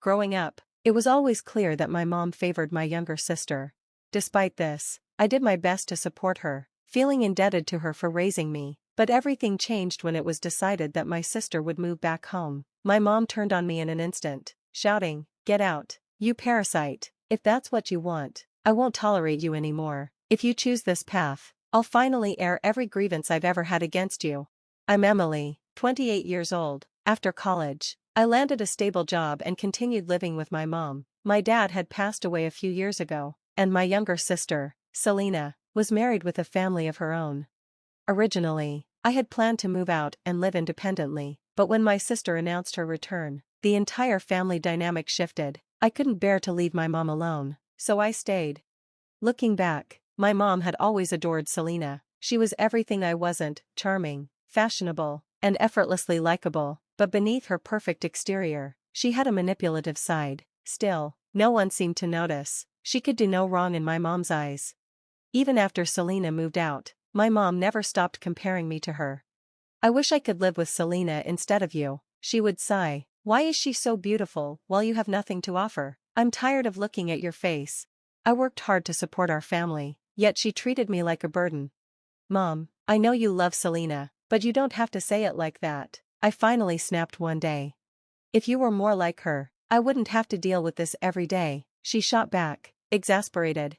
Growing up, it was always clear that my mom favored my younger sister. Despite this, I did my best to support her, feeling indebted to her for raising me. But everything changed when it was decided that my sister would move back home. My mom turned on me in an instant, shouting, "Get out, you parasite! If that's what you want, I won't tolerate you anymore. If you choose this path, I'll finally air every grievance I've ever had against you." I'm Emily, 28 years old. After college, I landed a stable job and continued living with my mom. My dad had passed away a few years ago, and my younger sister, Selena, was married with a family of her own. Originally, I had planned to move out and live independently, but when my sister announced her return, the entire family dynamic shifted. I couldn't bear to leave my mom alone, so I stayed. Looking back, my mom had always adored Selena. She was everything I wasn't: charming, fashionable, and effortlessly likable. But beneath her perfect exterior, she had a manipulative side. Still, no one seemed to notice. She could do no wrong in my mom's eyes. Even after Selena moved out, my mom never stopped comparing me to her. "I wish I could live with Selena instead of you," she would sigh. "Why is she so beautiful while you have nothing to offer? I'm tired of looking at your face." I worked hard to support our family, yet she treated me like a burden. "Mom, I know you love Selena, but you don't have to say it like that," I finally snapped one day. "If you were more like her, I wouldn't have to deal with this every day," she shot back, exasperated.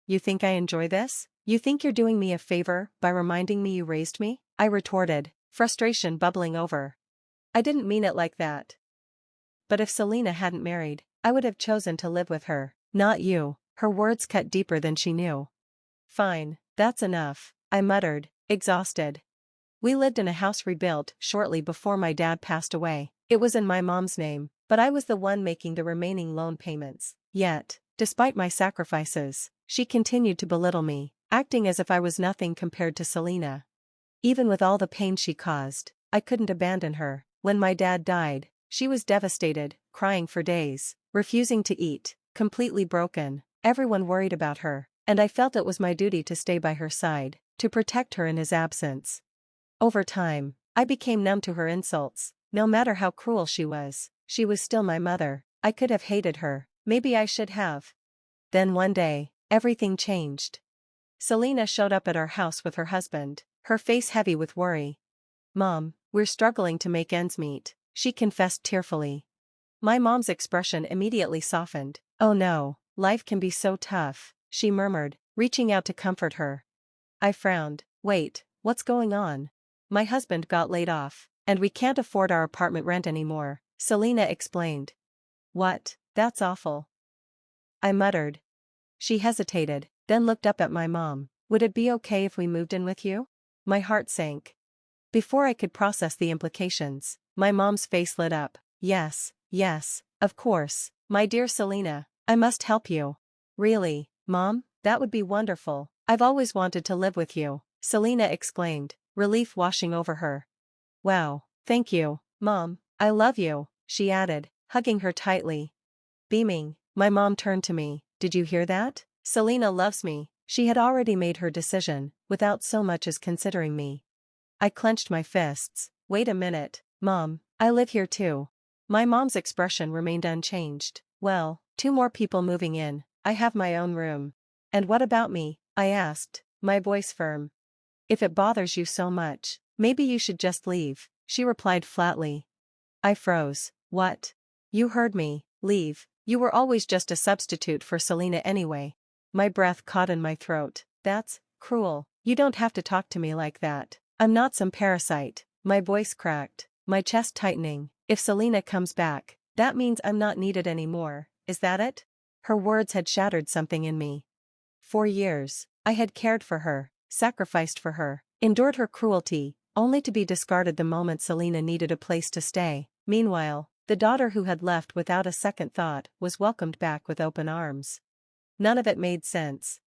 "You think I enjoy this? You think you're doing me a favor by reminding me you raised me?" I retorted, frustration bubbling over. "I didn't mean it like that. But if Selena hadn't married, I would have chosen to live with her, not you." Her words cut deeper than she knew. "Fine, that's enough," I muttered, exhausted. We lived in a house rebuilt shortly before my dad passed away. It was in my mom's name, but I was the one making the remaining loan payments. Yet, despite my sacrifices, she continued to belittle me, acting as if I was nothing compared to Selena. Even with all the pain she caused, I couldn't abandon her. When my dad died, she was devastated, crying for days, refusing to eat, completely broken. Everyone worried about her, and I felt it was my duty to stay by her side, to protect her in his absence. Over time, I became numb to her insults. No matter how cruel she was still my mother. I could have hated her, maybe I should have. Then one day, everything changed. Selena showed up at our house with her husband, her face heavy with worry. "Mom, we're struggling to make ends meet," she confessed tearfully. My mom's expression immediately softened. "Oh no, life can be so tough," she murmured, reaching out to comfort her. I frowned. "Wait, what's going on?" "My husband got laid off, and we can't afford our apartment rent anymore," Selena explained. "What? That's awful," I muttered. She hesitated, then looked up at my mom. "Would it be okay if we moved in with you?" My heart sank. Before I could process the implications, my mom's face lit up. Yes, of course, my dear Selena, I must help you." "Really, Mom? That would be wonderful. I've always wanted to live with you," Selena exclaimed, relief washing over her. "Wow, thank you, Mom, I love you," she added, hugging her tightly. Beaming, my mom turned to me. "Did you hear that? Selena loves me." She had already made her decision, without so much as considering me. I clenched my fists. "Wait a minute, Mom, I live here too." My mom's expression remained unchanged. "Well, 2 more people moving in, I have my own room." "And what about me?" I asked, my voice firm. "If it bothers you so much, maybe you should just leave," she replied flatly. I froze. "What? You heard me, leave. You were always just a substitute for Selena anyway." My breath caught in my throat. "That's cruel. You don't have to talk to me like that. I'm not some parasite." My voice cracked, my chest tightening. "If Selena comes back, that means I'm not needed anymore, is that it?" Her words had shattered something in me. For years, I had cared for her, sacrificed for her, endured her cruelty, only to be discarded the moment Selena needed a place to stay. Meanwhile, the daughter who had left without a second thought was welcomed back with open arms. None of it made sense.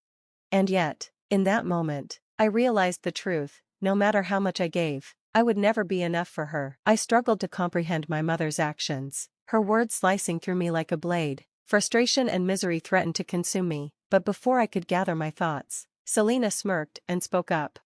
And yet, in that moment, I realized the truth. No matter how much I gave, I would never be enough for her. I struggled to comprehend my mother's actions, her words slicing through me like a blade. Frustration and misery threatened to consume me, but before I could gather my thoughts, Selena smirked and spoke up.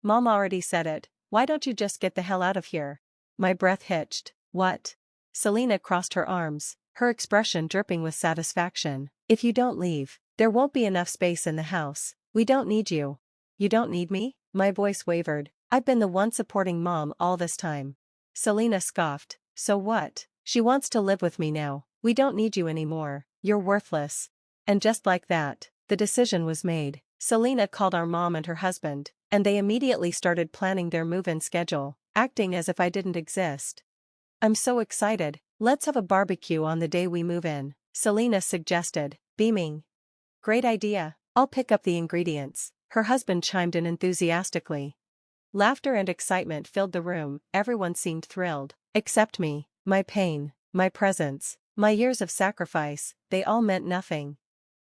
"Mom already said it, why don't you just get the hell out of here?" My breath hitched. "What?" Selena crossed her arms. her expression dripping with satisfaction. If you don't leave, there won't be enough space in the house. We don't need you. You don't need me? My voice wavered. I've been the one supporting Mom all this time. Selena scoffed. So what? She wants to live with me now. We don't need you anymore. You're worthless. And just like that, the decision was made. Selena called our mom and her husband, and they immediately started planning their move-in schedule, acting as if I didn't exist. I'm so excited. Let's have a barbecue on the day we move in, Selena suggested, beaming. Great idea. I'll pick up the ingredients, her husband chimed in enthusiastically. Laughter and excitement filled the room. Everyone seemed thrilled, except me. My pain, my presence, my years of sacrifice, they all meant nothing.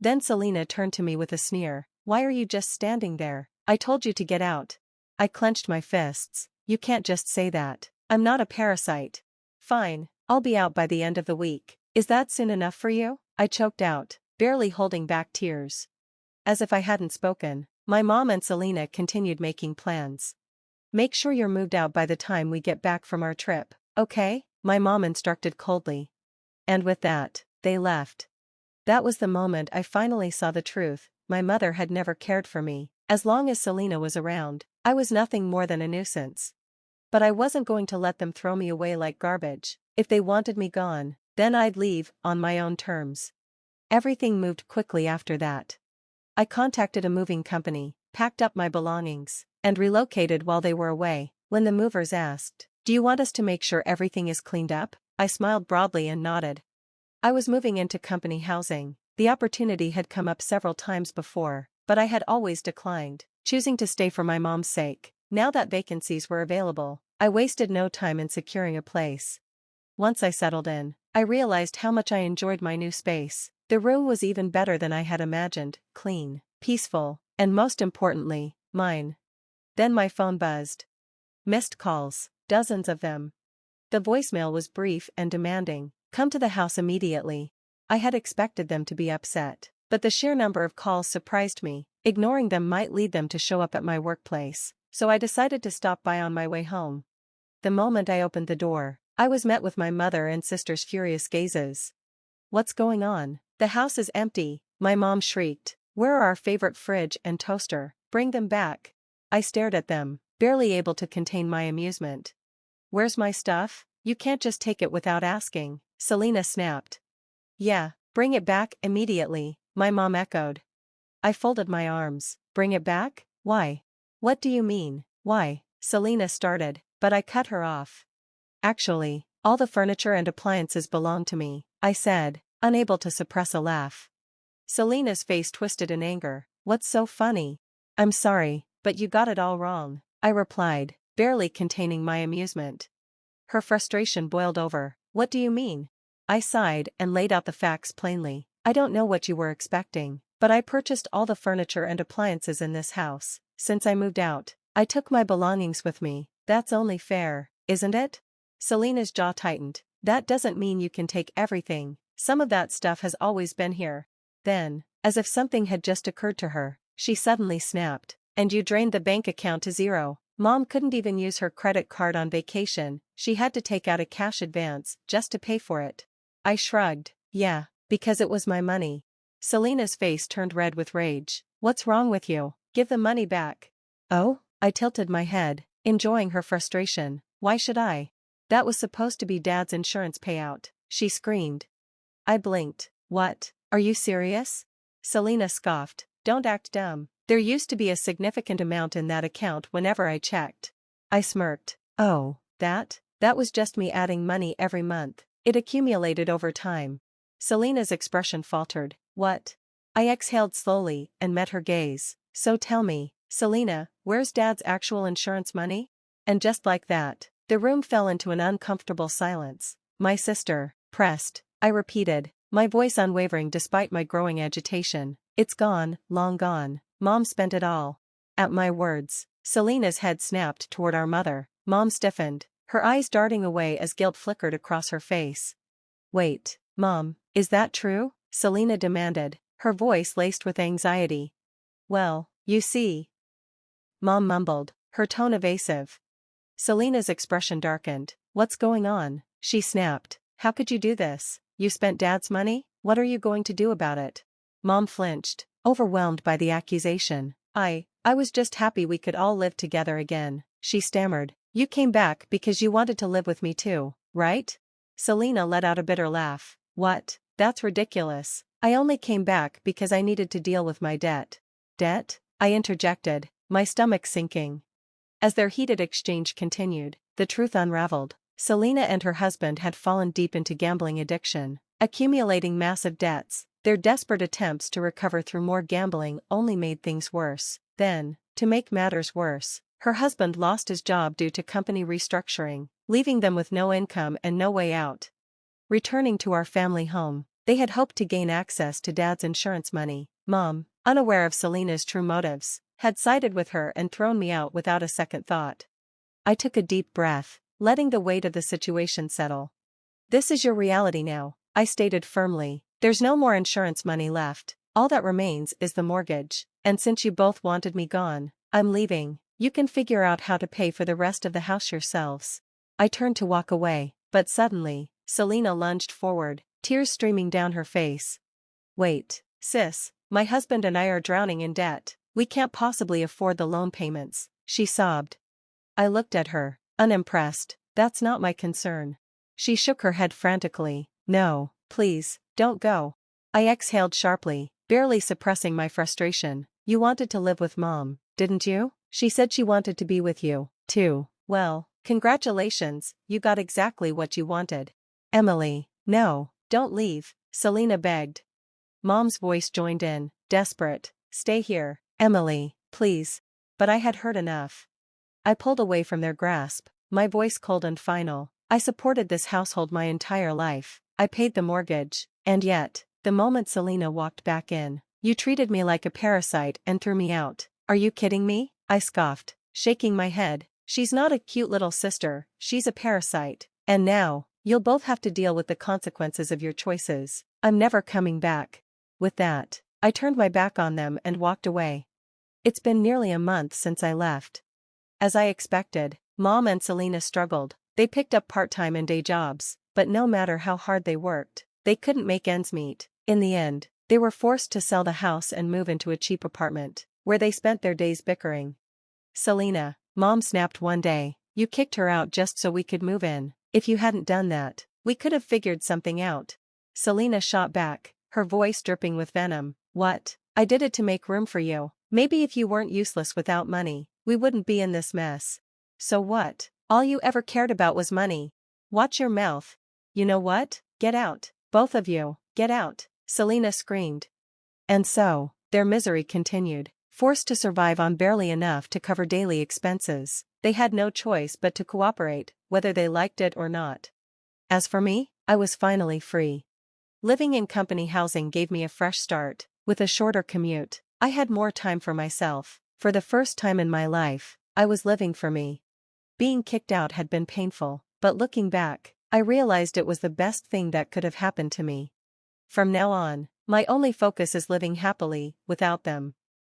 Then Selena turned to me with a sneer. Why are you just standing there? I told you to get out. I clenched my fists. You can't just say that. I'm not a parasite. Fine, I'll be out by the end of the week. Is that soon enough for you? I choked out, barely holding back tears. As if I hadn't spoken, my mom and Selena continued making plans. Make sure you're moved out by the time we get back from our trip, okay? My mom instructed coldly. And with that, they left. That was the moment I finally saw the truth. My mother had never cared for me. As long as Selena was around, I was nothing more than a nuisance. But I wasn't going to let them throw me away like garbage. If they wanted me gone, then I'd leave on my own terms. Everything moved quickly after that. I contacted a moving company, packed up my belongings, and relocated while they were away. When the movers asked, "Do you want us to make sure everything is cleaned up?" I smiled broadly and nodded. I was moving into company housing. The opportunity had come up several times before, but I had always declined, choosing to stay for my mom's sake. Now that vacancies were available, I wasted no time in securing a place. Once I settled in, I realized how much I enjoyed my new space. The room was even better than I had imagined, clean, peaceful, and most importantly, mine. Then my phone buzzed. Missed calls, dozens of them. The voicemail was brief and demanding. Come to the house immediately. I had expected them to be upset, but the sheer number of calls surprised me. Ignoring them might lead them to show up at my workplace, so I decided to stop by on my way home. The moment I opened the door, I was met with my mother and sister's furious gazes. What's going on? The house is empty, my mom shrieked. Where are our favorite fridge and toaster? Bring them back. I stared at them, barely able to contain my amusement. Where's my stuff? You can't just take it without asking, Selena snapped. Yeah, bring it back immediately, my mom echoed. I folded my arms. Bring it back? Why? What do you mean, why? Selena started, but I cut her off. Actually, all the furniture and appliances belong to me, I said, unable to suppress a laugh. Selena's face twisted in anger. What's so funny? I'm sorry, but you got it all wrong, I replied, barely containing my amusement. Her frustration boiled over. What do you mean? I sighed and laid out the facts plainly. I don't know what you were expecting, but I purchased all the furniture and appliances in this house. Since I moved out, I took my belongings with me. That's only fair, isn't it? Selena's jaw tightened. That doesn't mean you can take everything. Some of that stuff has always been here. Then, as if something had just occurred to her, she suddenly snapped. And you drained the bank account to zero. Mom couldn't even use her credit card on vacation. She had to take out a cash advance just to pay for it. I shrugged. Yeah, because it was my money. Selena's face turned red with rage. What's wrong with you? Give the money back. Oh? I tilted my head, enjoying her frustration. Why should I? That was supposed to be Dad's insurance payout, she screamed. I blinked. What? Are you serious? Selena scoffed. Don't act dumb. There used to be a significant amount in that account whenever I checked. I smirked. Oh, that was just me adding money every month. It accumulated over time. Selena's expression faltered. What? I exhaled slowly and met her gaze. So tell me, Selena, where's Dad's actual insurance money? And just like that, the room fell into an uncomfortable silence. My sister, pressed, I repeated, my voice unwavering despite my growing agitation. It's gone, long gone. Mom spent it all. At my words, Selena's head snapped toward our mother. Mom stiffened, her eyes darting away as guilt flickered across her face. Wait, Mom, is that true? Selena demanded, her voice laced with anxiety. Well, you see. Mom mumbled, her tone evasive. Selena's expression darkened. What's going on? She snapped. How could you do this? You spent Dad's money? What are you going to do about it? Mom flinched, overwhelmed by the accusation. I was just happy we could all live together again, she stammered. You came back because you wanted to live with me too, right? Selena let out a bitter laugh. What? That's ridiculous. I only came back because I needed to deal with my debt. Debt? I interjected, my stomach sinking. As their heated exchange continued, the truth unraveled. Selena and her husband had fallen deep into gambling addiction, accumulating massive debts. Their desperate attempts to recover through more gambling only made things worse. Then, to make matters worse, her husband lost his job due to company restructuring, leaving them with no income and no way out. Returning to our family home, they had hoped to gain access to Dad's insurance money. Mom, unaware of Selena's true motives, had sided with her and thrown me out without a second thought. I took a deep breath, letting the weight of the situation settle. This is your reality now, I stated firmly. There's no more insurance money left. All that remains is the mortgage, and since you both wanted me gone, I'm leaving. You can figure out how to pay for the rest of the house yourselves. I turned to walk away, but suddenly, Selena lunged forward, tears streaming down her face. Wait, sis, my husband and I are drowning in debt. We can't possibly afford the loan payments, she sobbed. I looked at her, unimpressed. That's not my concern. She shook her head frantically. No, please, don't go. I exhaled sharply, barely suppressing my frustration. You wanted to live with Mom, didn't you? She said she wanted to be with you, too. Well, congratulations, you got exactly what you wanted. Emily, no, don't leave, Selena begged. Mom's voice joined in, desperate. Stay here, Emily, please. But I had heard enough. I pulled away from their grasp, my voice cold and final. I supported this household my entire life. I paid the mortgage, and yet, the moment Selena walked back in, you treated me like a parasite and threw me out. Are you kidding me? I scoffed, shaking my head. She's not a cute little sister, she's a parasite. And now, you'll both have to deal with the consequences of your choices. I'm never coming back. With that, I turned my back on them and walked away. It's been nearly a month since I left. As I expected, Mom and Selena struggled. They picked up part-time and day jobs, but no matter how hard they worked, they couldn't make ends meet. In the end, they were forced to sell the house and move into a cheap apartment, where they spent their days bickering. Selena, Mom snapped one day, you kicked her out just so we could move in. If you hadn't done that, we could have figured something out. Selena shot back, her voice dripping with venom. What? I did it to make room for you. Maybe if you weren't useless without money, we wouldn't be in this mess. So what? All you ever cared about was money. Watch your mouth. You know what? Get out. Both of you, get out, Selena screamed. And so, their misery continued. Forced to survive on barely enough to cover daily expenses, they had no choice but to cooperate, whether they liked it or not. As for me, I was finally free. Living in company housing gave me a fresh start. With a shorter commute, I had more time for myself. For the first time in my life, I was living for me. Being kicked out had been painful, but looking back, I realized it was the best thing that could have happened to me. From now on, my only focus is living happily, without them.